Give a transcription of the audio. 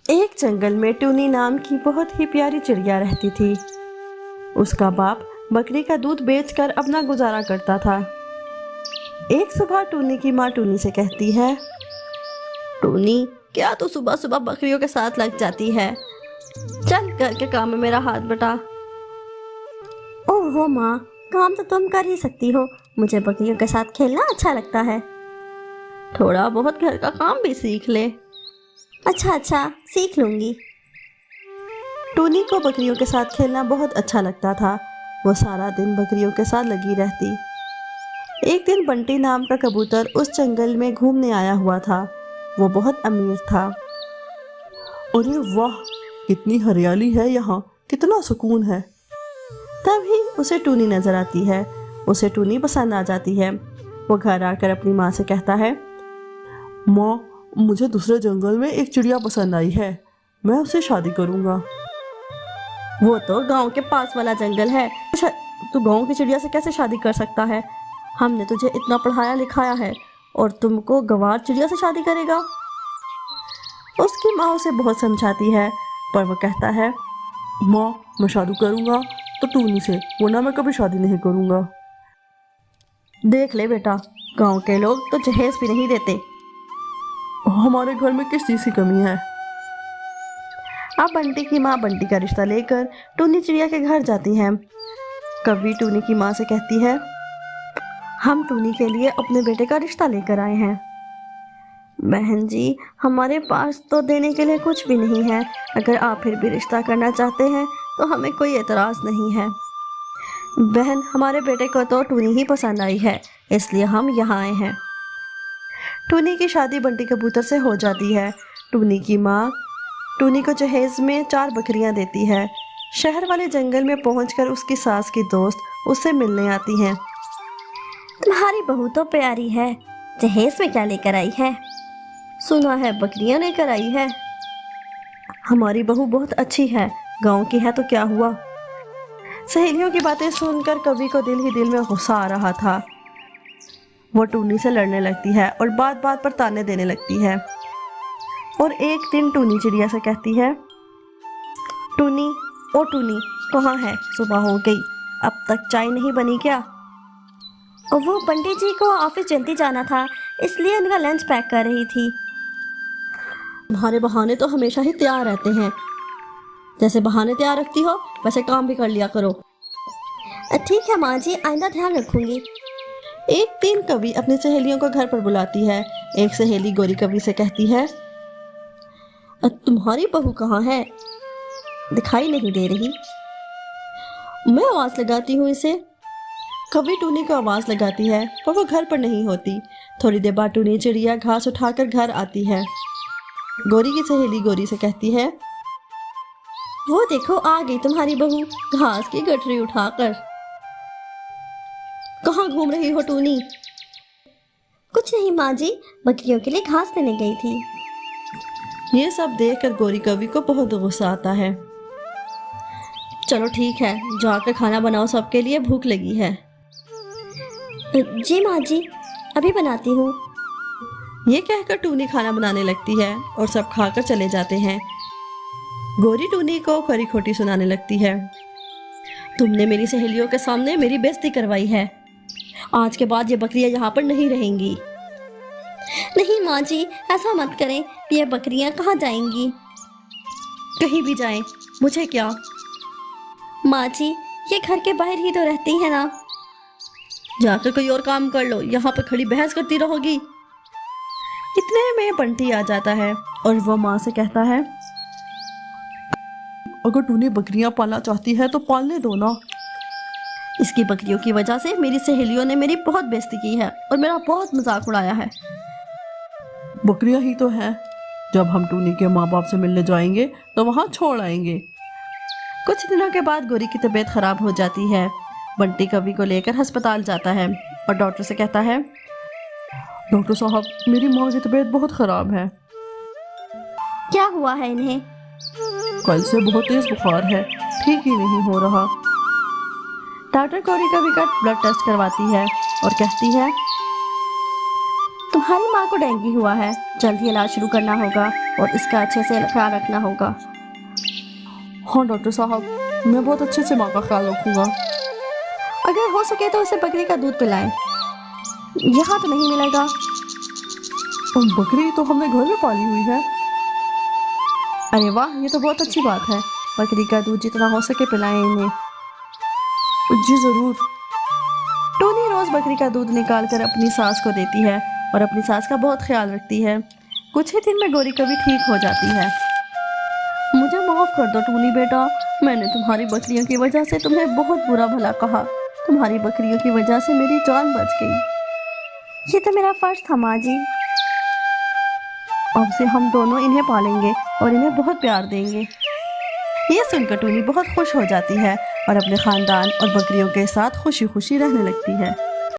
एक जंगल में टूनी नाम की बहुत ही प्यारी चिड़िया रहती थी। उसका बाप बकरी का दूध बेचकर अपना गुजारा करता था। एक सुबह टूनी की माँ टूनी से कहती है, टूनी, क्या तू सुबह सुबह बकरियों के साथ लग जाती है? चल घर के काम में मेरा हाथ बटा। ओहो माँ, काम तो तुम कर ही सकती हो, मुझे बकरियों के साथ खेलना अच्छा लगता है। थोड़ा बहुत घर का काम भी सीख ले। अच्छा, सीख लूंगी। टूनी को बकरियों के साथ खेलना बहुत अच्छा लगता था। वो सारा दिन बकरियों के साथ लगी रहती। एक दिन बंटी नाम का कबूतर उस जंगल में घूमने आया हुआ था। वो बहुत अमीर था। अरे वाह, कितनी हरियाली है यहाँ, कितना सुकून है। तभी उसे टूनी नजर आती है। उसे टूनी पसंद आ जाती है। वो घर आकर अपनी माँ से कहता है, माँ, मुझे दूसरे जंगल में एक चिड़िया पसंद आई है, मैं उससे शादी करूँगा। वो तो गांव के पास वाला जंगल है, तू गांव की चिड़िया से कैसे शादी कर सकता है? हमने तुझे इतना पढ़ाया लिखाया है और तुमको गंवार चिड़िया से शादी करेगा? उसकी माँ उसे बहुत समझाती है, पर वो कहता है, माँ, मैं शादी करूँगा तो टूनी से, वरना मैं कभी शादी नहीं करूँगा। देख ले बेटा, गांव के लोग तो जहेज भी नहीं देते। हमारे घर में किस चीज़ की कमी है? अब बंटी की माँ बंटी का रिश्ता लेकर टूनी चिड़िया के घर जाती है। कभी टूनी की माँ से कहती है, हम टूनी के लिए अपने बेटे का रिश्ता लेकर आए हैं। बहन जी, हमारे पास तो देने के लिए कुछ भी नहीं है। अगर आप फिर भी रिश्ता करना चाहते हैं तो हमें कोई एतराज़ नहीं है। बहन, हमारे बेटे को तो टूनी ही पसंद आई है, इसलिए हम यहाँ आए हैं। टूनी की शादी बंटी कबूतर से हो जाती है। टूनी की माँ टूनी को जहेज में 4 बकरियां देती है। शहर वाले जंगल में पहुंचकर उसकी सास की दोस्त उससे मिलने आती हैं। तुम्हारी बहू तो प्यारी है, जहेज में क्या लेकर आई है? सुना है बकरियां लेकर आई है। हमारी बहू बहुत अच्छी है, गांव की है तो क्या हुआ? सहेलियों की बातें सुनकर कवि को दिल ही दिल में गुस्सा आ रहा था। वो टूनी से लड़ने लगती है और बात बात पर ताने देने लगती है। और एक दिन टूनी चिड़िया से कहती है, टूनी, ओ टूनी, कहाँ है? सुबह हो गई, अब तक चाय नहीं बनी क्या? और वो पंडित जी को ऑफिस जल्दी जाना था, इसलिए उनका लंच पैक कर रही थी। तुम्हारे बहाने तो हमेशा ही तैयार रहते हैं। जैसे बहाने तैयार रखती हो वैसे काम भी कर लिया करो। ठीक है माँ जी, आइंदा ध्यान रखूंगी। एक दिन कवि अपनी सहेलियों को घर पर बुलाती है। एक सहेली गोरी कवि से कहती है, तुम्हारी बहू कहाँ है? दिखाई नहीं दे रही। मैं आवाज लगाती हूँ इसे। कवि टूनी को आवाज लगाती है, पर वो घर पर नहीं होती। थोड़ी देर बाद टूनी चिड़िया घास उठाकर घर आती है। गोरी की सहेली गोरी से कहती है, वो देखो आ गई तुम्हारी बहू, घास की गठरी उठाकर। कहाँ घूम रही हो टूनी? कुछ नहीं माँ जी, बकरियों के लिए घास देने गई थी। ये सब देखकर गोरी कवि को बहुत गुस्सा आता है। चलो ठीक है, जाकर खाना बनाओ, सबके लिए भूख लगी है। जी माँ जी, अभी बनाती हूँ। ये कहकर टूनी खाना बनाने लगती है और सब खाकर चले जाते हैं। गोरी टूनी को खरी खोटी सुनाने लगती है। तुमने मेरी सहेलियों के सामने मेरी बेइज्जती करवाई है। आज के बाद ये बकरियां यहाँ पर नहीं रहेंगी। नहीं माँ जी, ऐसा मत करें, ये बकरियां कहाँ जाएंगी? कहीं भी जाएं, मुझे क्या। माँ जी, ये घर के बाहर ही तो रहती है ना। जाकर कोई और काम कर लो, यहाँ पर खड़ी बहस करती रहोगी। इतने में बंटी आ जाता है और वो माँ से कहता है, अगर टूनी बकरियां पालना चाहती है तो पालने दो ना। इसकी बकरियों की वजह से मेरी सहेलियों ने मेरी बहुत बेइज्जती की है और मेरा बहुत मजाक उड़ाया है। बकरियां ही तो हैं, जब हम टूनी के माँ बाप से मिलने जाएंगे तो वहाँ छोड़ आएंगे। कुछ दिनों के बाद गोरी की तबीयत खराब हो जाती है। बंटी कवि को लेकर अस्पताल जाता है और डॉक्टर से कहता है, डॉक्टर साहब, मेरी माँ की तबीयत बहुत खराब है। क्या हुआ है इन्हें? कल से बहुत तेज बुखार है, ठीक ही नहीं हो रहा। डॉक्टर गोरी कवि का ब्लड टेस्ट करवाती है और कहती है, तुम्हारी माँ को डेंगू हुआ है, जल्द ही इलाज शुरू करना होगा। और इसका अच्छे से ख्याल रखना होगा। हाँ डॉक्टर साहब, मैं बहुत अच्छे से माँ का ख्याल रखूँगा। अगर हो सके तो उसे बकरी का दूध पिलाएं। यहाँ तो नहीं मिलेगा। बकरी तो हमने घर में पाली हुई है। अरे वाह, ये तो बहुत अच्छी बात है। बकरी का दूध जितना हो सके पिलाएं इन्हें। जी ज़रूर। टोनी रोज बकरी का दूध निकाल कर अपनी सास को देती है और अपनी सास का बहुत ख्याल रखती है। कुछ ही दिन में गौरी कभी ठीक हो जाती है। मुझे माफ कर दो टूनी बेटा, मैंने तुम्हारी बकरियों की वजह से तुम्हें बहुत बुरा भला कहा। तुम्हारी बकरियों की वजह से मेरी जान बच गई। ये तो मेरा फर्ज था माँ जी। अब से हम दोनों इन्हें पालेंगे और इन्हें बहुत प्यार देंगे। ये सुनकर टूनी बहुत खुश हो जाती है और अपने खानदान और बकरियों के साथ खुशी खुशी रहने लगती है।